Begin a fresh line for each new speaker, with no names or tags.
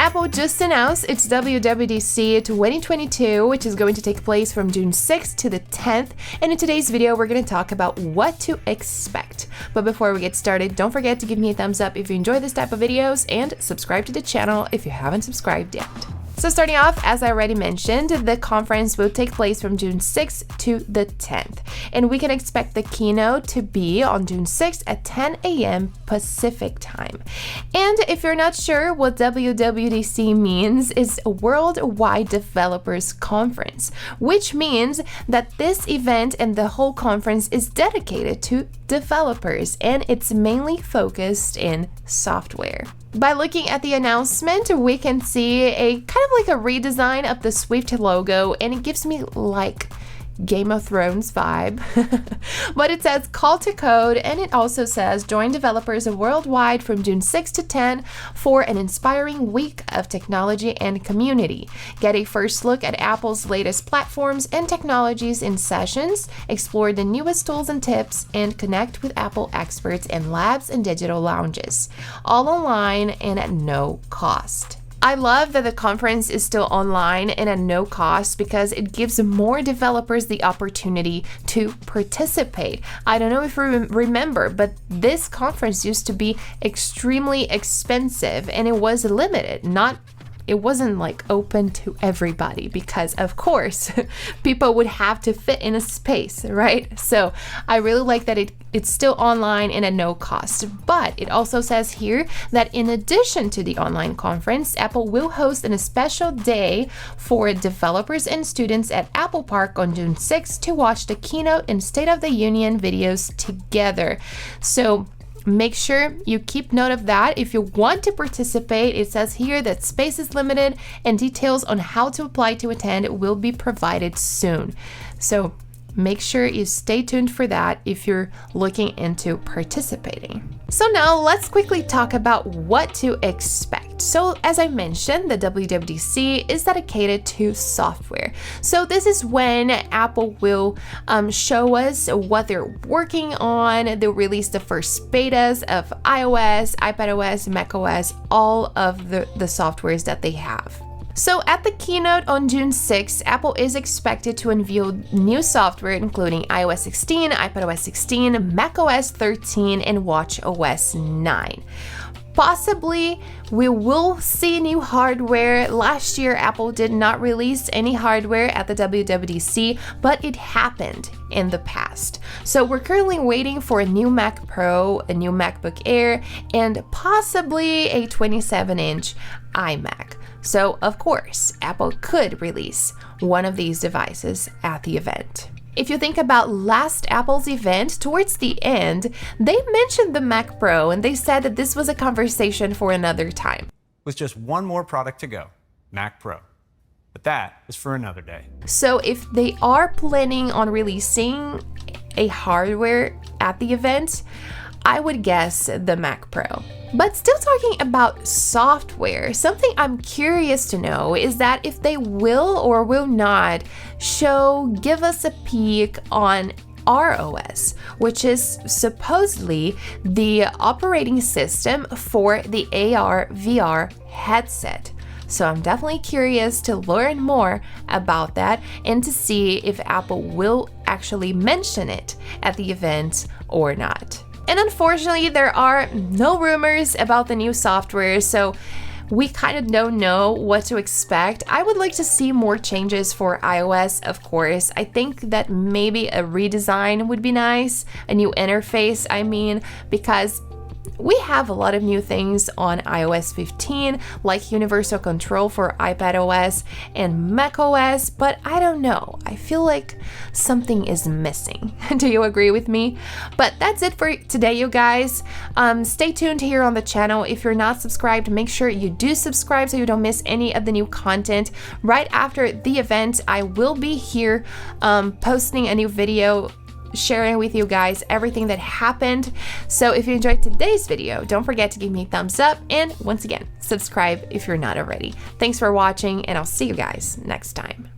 Apple just announced its WWDC 2022, which is going to take place from June 6th to the 10th. And in today's video, we're going to talk about what to expect. But before we get started, don't forget to give me a thumbs up if you enjoy this type of videos and subscribe to the channel if you haven't subscribed yet. So starting off, as I already mentioned, the conference will take place from June 6th to the 10th. And we can expect the keynote to be on June 6th at 10 a.m. Pacific time. And if you're not sure what WWDC means, it's a Worldwide Developers Conference, which means that this event and the whole conference is dedicated to developers, and it's mainly focused in software. By looking at the announcement, we can see a kind of like a redesign of the Swift logo, and it gives me like Game of Thrones vibe. But it says call to code, and it also says join developers worldwide from June 6 to 10 for an inspiring week of technology and community. Get a first look at Apple's latest platforms and technologies in sessions, explore the newest tools and tips, and connect with Apple experts in labs and digital lounges, all online and at no cost. I love that the conference is still online and at no cost because it gives more developers the opportunity to participate. I don't know if you remember, but this conference used to be extremely expensive and it was limited, it wasn't like open to everybody because of course people would have to fit in a space, right? So I really like that it's still online and at no cost. But it also says here that in addition to the online conference, Apple will host a special day for developers and students at Apple Park on June 6th to watch the keynote and State of the Union videos together. So make sure you keep note of that. If you want to participate, it says here that space is limited and details on how to apply to attend will be provided soon. So make sure you stay tuned for that if you're looking into participating. So now let's quickly talk about what to expect. So as I mentioned, the WWDC is dedicated to software. So this is when Apple will show us what they're working on. They'll release the first betas of iOS, iPadOS, macOS, all of the softwares that they have. So at the keynote on June 6th, Apple is expected to unveil new software including iOS 16, iPadOS 16, macOS 13, and watchOS 9. Possibly, we will see new hardware. Last year, Apple did not release any hardware at the WWDC, but it happened in the past. So we're currently waiting for a new Mac Pro, a new MacBook Air, and possibly a 27-inch iMac. So, of course, Apple could release one of these devices at the event. If you think about last Apple's event, towards the end, they mentioned the Mac Pro and they said that this was a conversation for another time.
With just one more product to go, Mac Pro. But that is for another day.
So if they are planning on releasing a hardware at the event, I would guess the Mac Pro. But still talking about software, something I'm curious to know is that if they will or will not give us a peek on ROS, which is supposedly the operating system for the AR/VR headset. So I'm definitely curious to learn more about that and to see if Apple will actually mention it at the event or not. And unfortunately, there are no rumors about the new software, so we kind of don't know what to expect. I would like to see more changes for iOS, of course. I think that maybe a redesign would be nice, a new interface, because we have a lot of new things on iOS 15, like universal control for iPadOS and macOS, but I don't know. I feel like something is missing. Do you agree with me? But that's it for today, you guys. Stay tuned here on the channel. If you're not subscribed, make sure you do subscribe so you don't miss any of the new content. Right after the event, I will be here posting a new video sharing with you guys everything that happened. So if you enjoyed today's video, don't forget to give me a thumbs up, and once again, subscribe if you're not already. Thanks for watching, and I'll see you guys next time.